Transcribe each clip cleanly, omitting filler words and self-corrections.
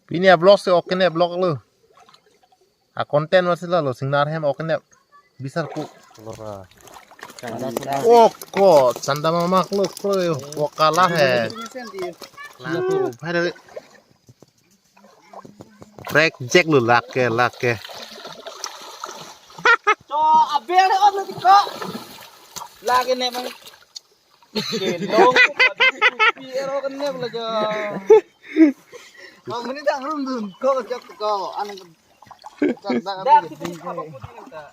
Ini ya blog sih oke nih blog lu. Konten masih lah lo singnar hem oke nih bisa ku. Oh kok canda mama lu kok kalah he. Lalu pada crack jack lu lake. Cho abel ôm lên kok. Lagi nih mang. Gendong piro kene belaja. Kau ini tak ngerundun kok cok kok aneh. Dak sih apa putih minta.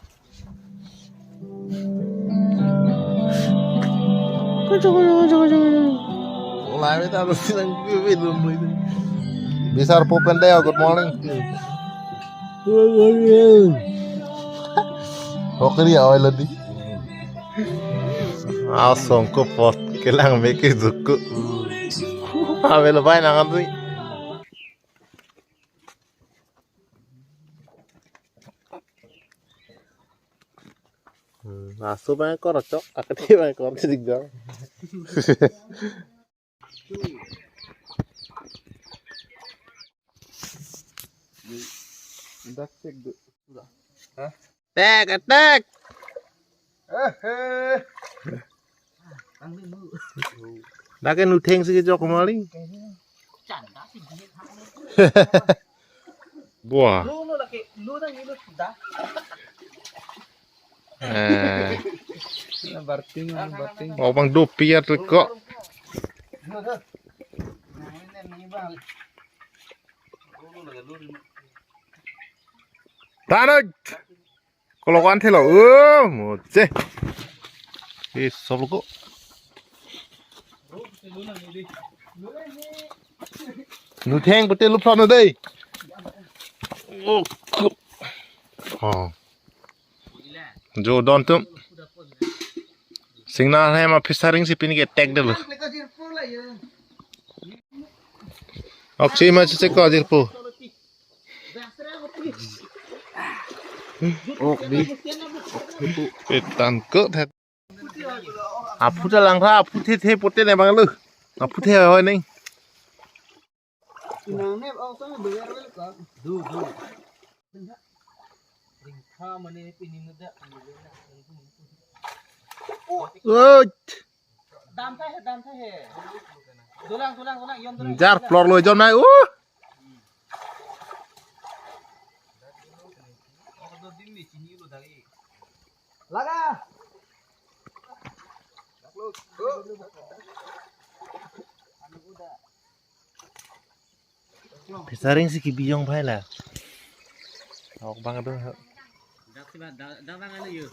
Mulai kita harus bilang belum itu. Bisa pupen deh, good morning. Oke dia awal lagi. Asong ko pot kelang meke zuku. Awal lebay nangan tuh. Nasu banyak kor cok, aktif banyak kor tiga. Dak cek dulu. Hah? Attack. Lagi nuteng sih jok kemarin. Buah. Lu lagi lu nang itu sudah. Barting. Oh bang dopi ya tuh kok. Tanah. Kalau kan thelo, mau ceh. Sob kok. Nuteng betul lupa nu deh. Oh. Jo don tum. Singna hai ma fisaring si pini ke tag dulu. Oksi ma cek ko dirpu. Petan ke thật. Apu ta lang tha apu the pote ne bang lu. Apu the hoy ning. Nang nep au sang beer wel ka. Du. Ring kha mane pini nuda. Oi. Dam tha he. Dulang yon dulang. Jar floor lo jon nai. Laga. Fisaring si kibiyong bhai la. Ok bang ado. Dak si ba dak bang anu yu.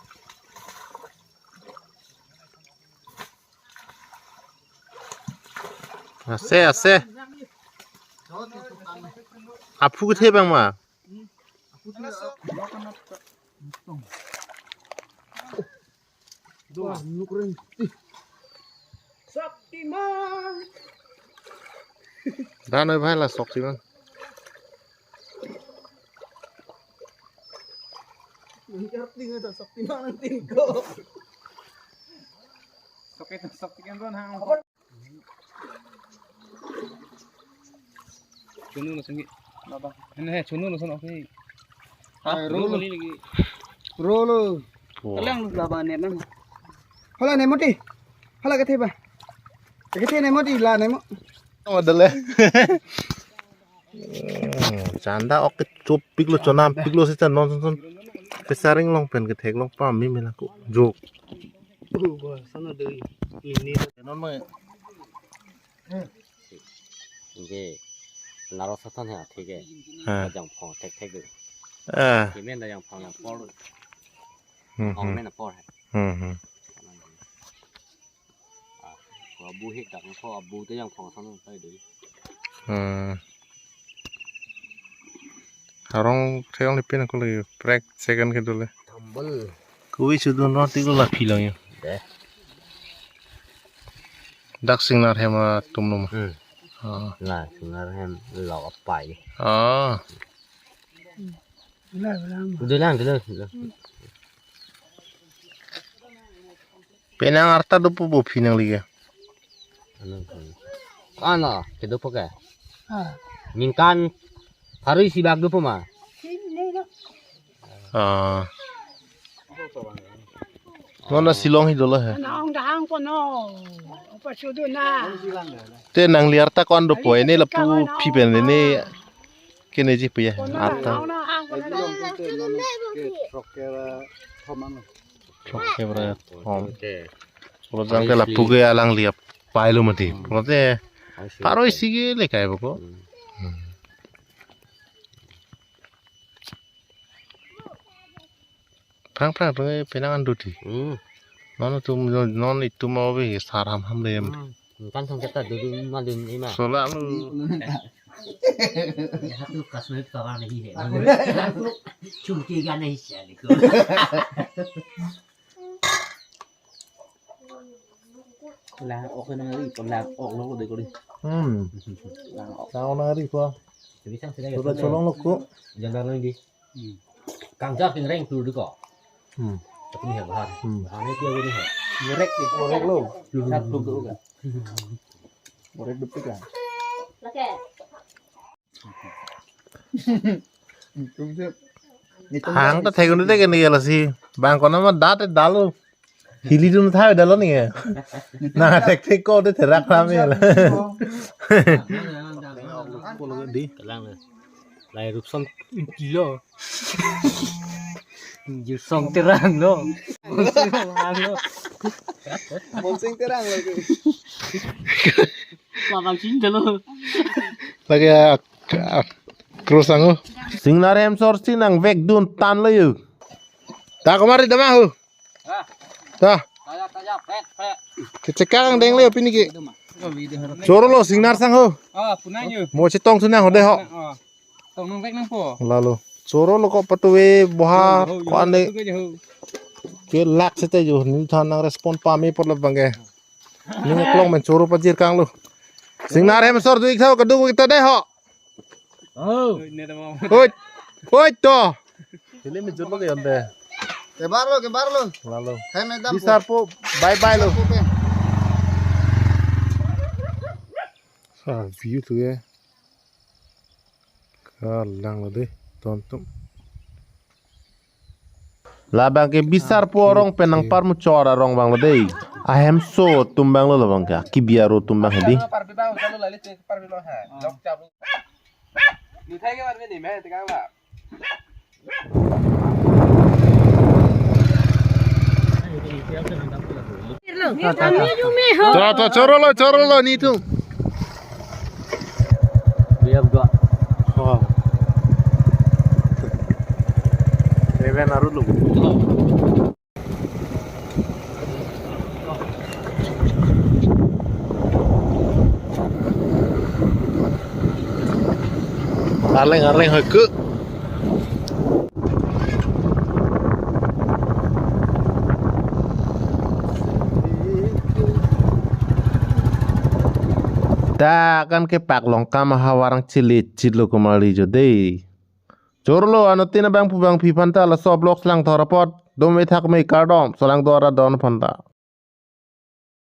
Ase. Apu ke the bang ma. Dua nukurin. Saktiman. Ra nơi bhai la sok si bang. Ngerti nggak Saktiman tingko. Saktiman kan hang. Chunu no sengi. Baba. Ini chunu no sono oke. Rolo lagi. Rolo. Kalang lu baba ne mang. Hala ne moti. Hala ke theba. Ke the ne moti la ne mo. Model ya. Canda oke cup piklo chonam piklo sih non. Fisaring long pen ke thek long pam mi melaku. Jok. Wah, sana deui. Ini Non mah. 이게 나로 사탄해 되게 양phong 택택 김에다 양phong 볼 엉매나 볼 아부 히 당 거 아부 때 양phong 사는 빨리 Harong theong lipin aku lagi track second ke dulu. 덤블 Kui sudah nanti lu lah pilang ya. Dak singnar hema tumnum. 나 중간에 러가 빠이 udah Penang arta dupu bu pinang liga. ano kedo poke minkan Haru isi bag po ma. Nona silong hi dolo he. Ang dahang ko no. Pasudo na. Te nang liar ta kon do poi ne la pu pipen ne kene ji pu ya ata troke bra hom pro jang ke la pu ge alang liap pai lo mati pro te paro isi ge le kai boko prang prang re penangan duti non tu non itu mau be saram ham le Kan không chắc là đưa mà đừng ấy mà. sola lu Satu kasmet kawan này hệ. Chung kia gan này sẽ được. là ốc cái này còn là ốc nó để có đi sao na ri ko Jadi sang sedang. sola cholong lo ko Jangan lagi. Kang jak yang reng dulu kok. Tapi ni hebat. Ini dia ini hebat. rek đi rek luôn sát luôn cũ cả rek đục tức là hang ta thai ko ne ke ni la si bang ko na ma da te dalo hili dum thai dalo ni na tek tek ko te rak ra me la di Lang rồi. Lại rụp xong kilo. Dù xong terang lo. một sinh terang rồi Mà bằng chín cho luôn. lagi cross ango sing na rem sor si nang vek dun tan le yu ta kamari da ma hu ta kecekang deng le pini ki choro lo sing nar sang hu punanya mo chitong sunang ho de ho tông nông vách nông po lalu choro lo ko patuwe boha ko ane ke lak sete ju ni than nang respond pa me por la bange ni klong men choro pajir kang lo sing na rem sor du ik thau ka du kita de ho oi oi to ini mi jurlo ke ande cái bar lo lalu hay mày đâm bisar po bye bye lo ah view tu ye kalang lo de tontum labang ke bisar po orang penang par mu chora rong bang lo de ahem so tumbang lo bang ka kibiaro tumbang hedi par bi bao chalo lại lên par bi lo ha lọc chập你睇嘅話咩嚟咩？點解話？ to choro lo ni tu Biar gua. oh even aru lu arleng hoi ke ta kan ke pak longka mahawarang cilit cilo kemali jode chorlo anotina bang pi panta la so blok slang thorapot dome thak me kardom solang dora don phanta